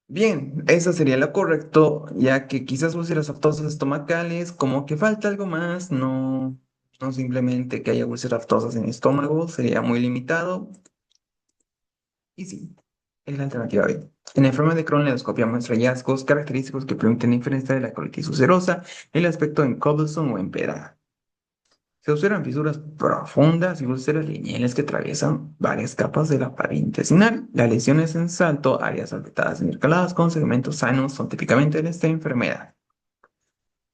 Bien, eso sería lo correcto, ya que quizás úlceras aftosas estomacales, como que falta algo más, no, no simplemente que haya úlceras aftosas en el estómago, sería muy limitado. Y sí, es la alternativa B. En la enfermedad de Crohn, la endoscopia muestra hallazgos característicos que permiten diferenciar de la colitis ulcerosa el aspecto en cobblestone o empedrada. Se observan fisuras profundas y úlceras lineales que atraviesan varias capas de la pared intestinal. Las lesiones en salto, áreas afectadas intercaladas con segmentos sanos, son típicamente de esta enfermedad.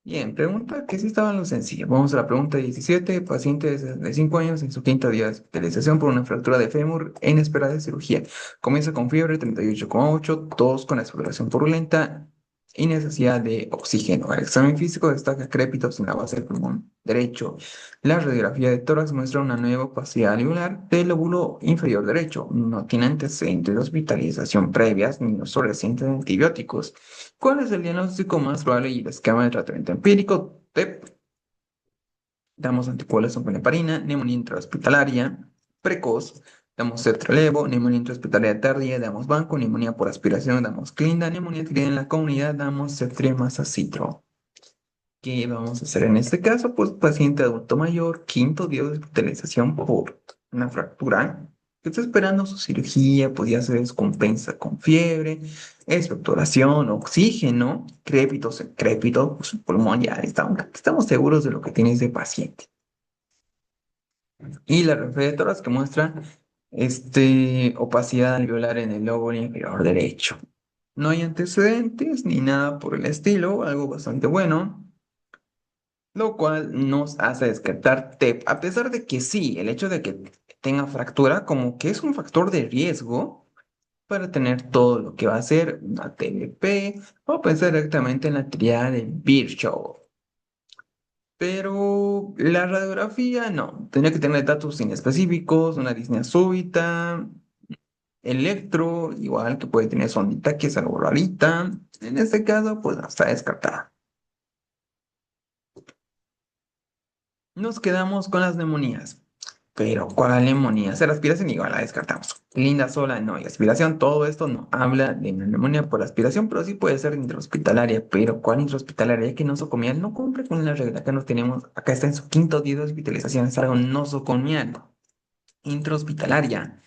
Bien, pregunta que sí estaba en lo sencillo. Vamos a la pregunta 17. Paciente de 65 años en su quinto día de hospitalización por una fractura de fémur en espera de cirugía. Comienza con fiebre 38,8, tos con exploración purulenta y necesidad de oxígeno. El examen físico destaca crépitos en la base del pulmón derecho. La radiografía de tórax muestra una nueva opacidad alveolar del lóbulo inferior derecho. No tiene antecedentes de hospitalización previas ni uso reciente de antibióticos. ¿Cuál es el diagnóstico más probable y el esquema de tratamiento empírico? Damos anticuerpos con heparina, neumonía intrahospitalaria precoz, damos cetralevo, neumonía intrahospitalaria tardía, damos banco, neumonía por aspiración, damos clinda, neumonía adquirida en la comunidad, damos ceftriaxona. ¿Qué vamos a hacer en este caso? Pues paciente adulto mayor, quinto día de hospitalización por una fractura, que está esperando su cirugía, podía ser descompensa con fiebre, expectoración, oxígeno, crépito, pues, pulmón, ya estamos seguros de lo que tiene ese paciente. Y la radiografía de tórax que muestra opacidad alveolar en el lóbulo inferior derecho. No hay antecedentes ni nada por el estilo, algo bastante bueno, lo cual nos hace descartar TEP, a pesar de que sí, el hecho de que tenga fractura como que es un factor de riesgo para tener todo lo que va a ser una TLP o pensar directamente en la triada de Virchow. Pero la radiografía no, tendría que tener datos inespecíficos, una disnea súbita, electro, igual que puede tener sondita que es algo rarita. En este caso, pues no está descartada. Nos quedamos con las neumonías. Pero, ¿cuál neumonía? Se la aspiración igual la descartamos. Linda sola, no. Y aspiración, todo esto no habla de una neumonía por aspiración, pero sí puede ser intrahospitalaria. Pero, ¿cuál intrahospitalaria? Que nosocomial no cumple con la regla que nos tenemos. Acá está en su quinto día de hospitalización. Es algo nosocomial. Intrahospitalaria.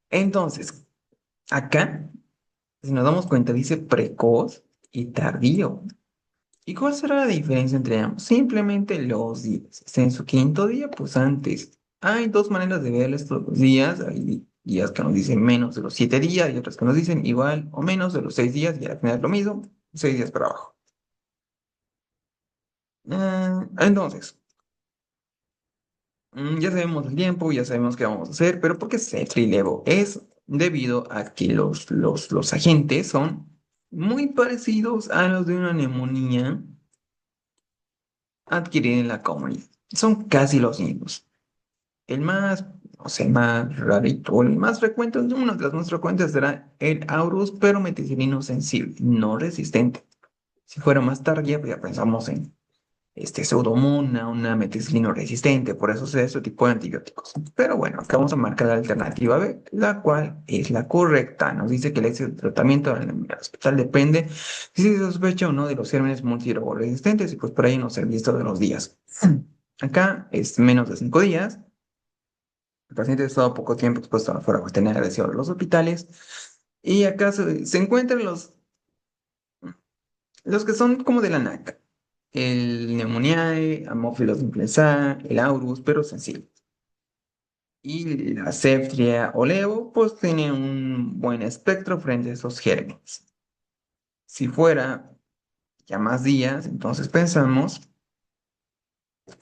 Entonces, acá, si nos damos cuenta, dice precoz y tardío. ¿Y cuál será la diferencia entre ambos? Simplemente los días. Está en su quinto día, pues antes. Hay dos maneras de ver estos días. Hay días que nos dicen menos de los 7 días y otras que nos dicen igual o menos de los 6 días y al final es lo mismo, 6 días para abajo. Entonces, ya sabemos el tiempo, ya sabemos qué vamos a hacer, pero ¿por qué Cetrilevo? Es debido a que los agentes son muy parecidos a los de una neumonía adquirida en la comunidad. Son casi los mismos. El más, no sé, más rarito, o el más frecuente, uno de los más frecuentes será el Aurus, pero meticilino sensible, no resistente. Si fuera más tardía, pues ya pensamos en Pseudomonas, una meticilino resistente, por eso se da este tipo de antibióticos. Pero bueno, acá vamos a marcar la alternativa B, la cual es la correcta. Nos dice que el éxito del tratamiento en el hospital depende si se sospecha o no de los gérmenes multiresistentes, y pues por ahí nos el visto de los días. Acá es menos de 5 días. El paciente ha estado poco tiempo expuesto a la fuera cuaternaria agresiva de los hospitales. Y acá se encuentran los que son como de la NAC. El Pneumoniae, Haemophilus influenzae, el Aurus, pero sensible. Y la Ceftria olevo, pues tiene un buen espectro frente a esos gérmenes. Si fuera ya más días, entonces pensamos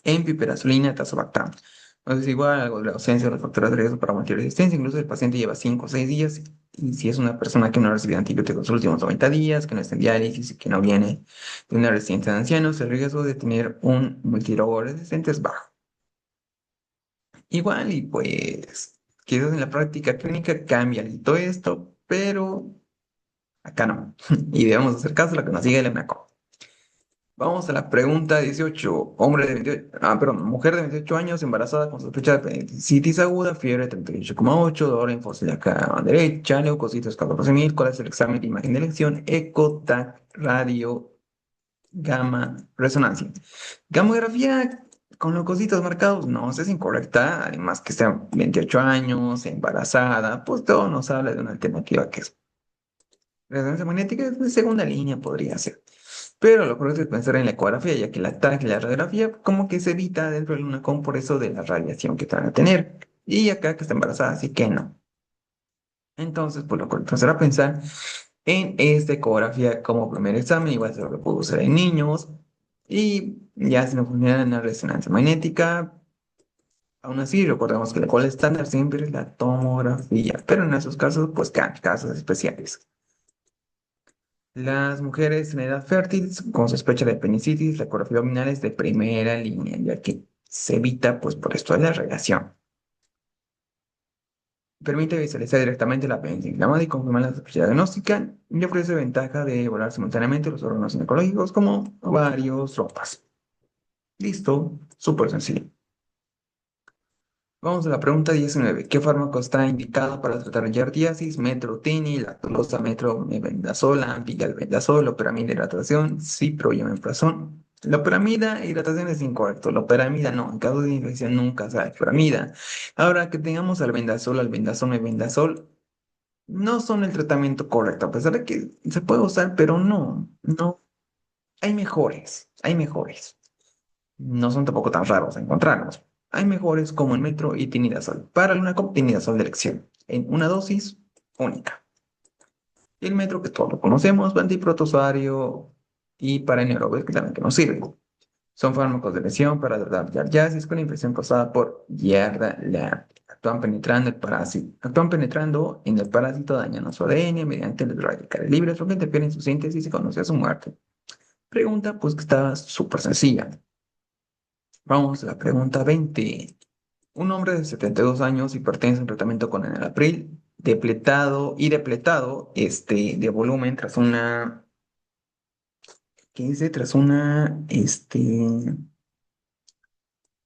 en piperazolina, tazobactam. Entonces, igual, algo de la ausencia de los factores de riesgo para multiresistencia, incluso el paciente lleva 5 o 6 días, y si es una persona que no ha recibido antibióticos los últimos 90 días, que no está en diálisis y que no viene de una residencia de ancianos, el riesgo de tener un multirogo resistente es bajo. Igual, y pues, quizás en la práctica clínica cambia y todo esto, pero acá no. Y debemos hacer caso a lo que nos diga el EMACO. Vamos a la pregunta 18. Hombre de 28, perdón, mujer de 28 años embarazada con sospecha de apendicitis aguda, fiebre 38,8, dolor en fosa de la cara derecha, leucocitos 14.000. ¿Cuál es el examen de imagen de elección? Eco, TAC, radio, gamma, resonancia. Gamografía con leucocitos marcados, no, esa es incorrecta. Además que sea 28 años, embarazada, pues todo nos habla de una alternativa que es resonancia magnética de segunda línea, podría ser. Pero lo correcto es pensar en la ecografía, ya que la TAC y la radiografía como que se evita dentro del UNACOM por eso de la radiación que te van a tener. Y acá que está embarazada, así que no. Entonces, pues lo correcto será pensar en esta ecografía como primer examen, igual se lo puedo usar en niños. Y ya si no funciona en la resonancia magnética, aún así recordemos que la cual estándar siempre es la tomografía, pero en esos casos, pues quedan casos especiales. Las mujeres en edad fértil con sospecha de apendicitis, la ecografía abdominal es de primera línea, ya que se evita, pues, por esto de la relación. Permite visualizar directamente la apéndice inflamada y confirmar la sospecha diagnóstica y ofrece ventaja de evaluar simultáneamente los órganos ginecológicos como ovarios, trompas. Listo, súper sencillo. Vamos a la pregunta 19. ¿Qué fármaco está indicado para tratar giardiasis? Metrotini, lactulose, metronidazol, albendazol, loperamida, hidratación, ciproyomeprazol. Loperamida, hidratación es incorrecto. Loperamida no, en caso de infección nunca se da loperamida. Ahora que tengamos albendazol, albendazol, mebendazol, no son el tratamiento correcto, a pesar de que se puede usar, pero no. Hay mejores, hay mejores. No son tampoco tan raros de encontrarlos. Hay mejores como el metro y tinidazol. Para una tinidazol de elección, en una dosis única. Y el metro, que todos lo conocemos, antiprotozoario y para anaerobios, que también que nos sirve. Son fármacos de elección para tratar yardiasis con infección causada por Yarda Lab. Actúan penetrando en el parásito, dañando su ADN mediante los radicales libres, lo que interfiere en su síntesis y conduce a su muerte. Pregunta, pues que está súper sencilla. Vamos a la pregunta 20. Un hombre de 72 años y pertenece a un tratamiento con enalapril, depletado, de volumen tras una, ¿qué dice? Tras una,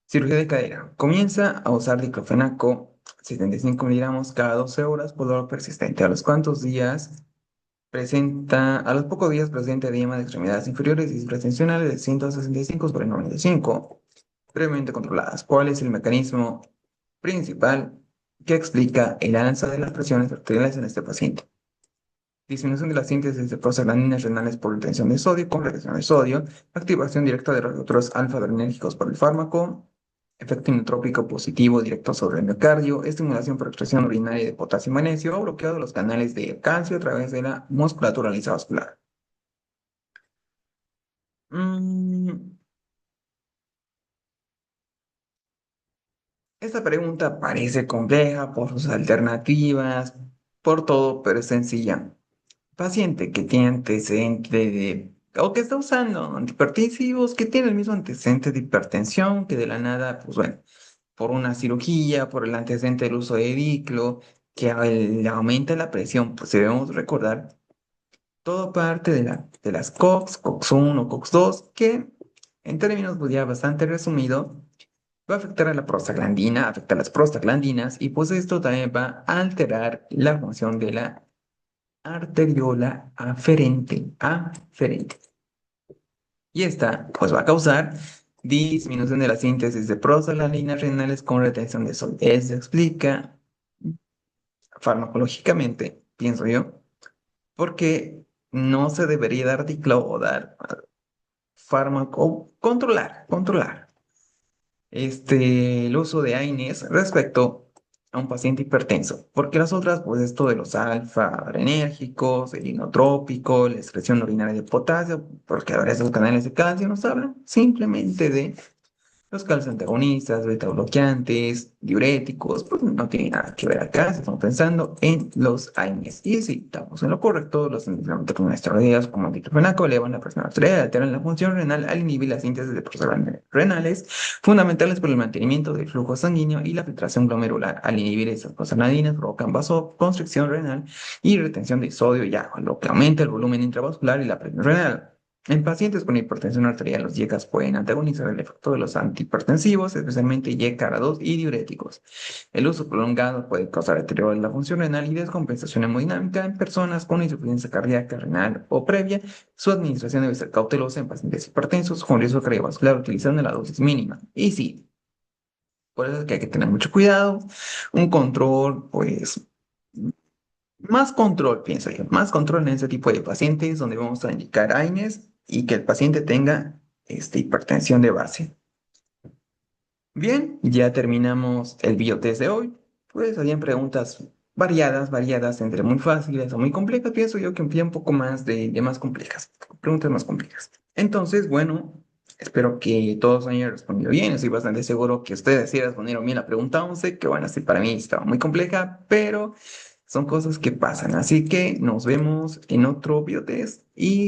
cirugía de cadera. Comienza a usar diclofenaco 75 miligramos cada 12 horas por dolor persistente. ¿A los cuántos días a los pocos días presenta edema de extremidades inferiores y displasia tensionales de 165 sobre 95, previamente controladas? ¿Cuál es el mecanismo principal que explica el alza de las presiones arteriales en este paciente? Disminución de la síntesis de prostaglandinas renales por retención de sodio con retención de sodio, activación directa de receptores alfa-adrenérgicos por el fármaco, efecto inotrópico positivo directo sobre el miocardio, estimulación por expresión urinaria de potasio y magnesio, o bloqueo de los canales de calcio a través de la musculatura lisovascular. Mm, Esta pregunta parece compleja por sus alternativas, por todo, pero es sencilla. Paciente que tiene antecedente o que está usando antihipertensivos, que tiene el mismo antecedente de hipertensión, que de la nada, pues bueno, por una cirugía, por el antecedente del uso de diclo, que le aumenta la presión, pues debemos recordar todo parte de las COX, COX-1 o COX-2, que en términos pues ya bastante resumido, va a afectar a la prostaglandina, afecta a las prostaglandinas, y pues esto también va a alterar la función de la arteriola aferente. Y esta, pues va a causar disminución de la síntesis de prostaglandinas renales con retención de sodio. Eso explica farmacológicamente, pienso yo, porque no se debería dar diclo o dar fármaco, o controlar el uso de AINES respecto a un paciente hipertenso, porque las otras, pues esto de los alfa-adrenérgicos, el inotrópico, la excreción urinaria de potasio, porque ahora esos canales de calcio nos hablan simplemente de los calcioantagonistas, beta-bloqueantes, diuréticos, pues no tiene nada que ver acá, si estamos pensando en los AINES. Y si estamos en lo correcto, los antiinflamatorios no esteroideos como el diclofenaco elevan la presión arterial, alteran la función renal al inhibir la síntesis de prostaglandinas renales, fundamentales para el mantenimiento del flujo sanguíneo y la filtración glomerular. Al inhibir esas prostaglandinas provocan vasoconstricción renal y retención de sodio y agua, lo que aumenta el volumen intravascular y la presión renal. En pacientes con hipertensión arterial, los IECAs pueden antagonizar el efecto de los antihipertensivos, especialmente IECARA2 y diuréticos. El uso prolongado puede causar deterioro de la función renal y descompensación hemodinámica en personas con insuficiencia cardíaca renal o previa. Su administración debe ser cautelosa en pacientes hipertensos con riesgo cardiovascular utilizando la dosis mínima. Y sí, por eso es que hay que tener mucho cuidado. Un control, pues, más control, pienso yo, más control en ese tipo de pacientes donde vamos a indicar AINES y que el paciente tenga hipertensión de base. Bien, ya terminamos el biotest de hoy. Pues habían preguntas variadas, entre muy fáciles o muy complejas. Pienso yo que un poco más de más complejas, preguntas más complejas. Entonces, bueno, espero que todos hayan respondido bien. Estoy bastante seguro que ustedes sí respondieron bien la pregunta 11, que bueno, sí, para mí estaba muy compleja, pero son cosas que pasan. Así que nos vemos en otro biotest y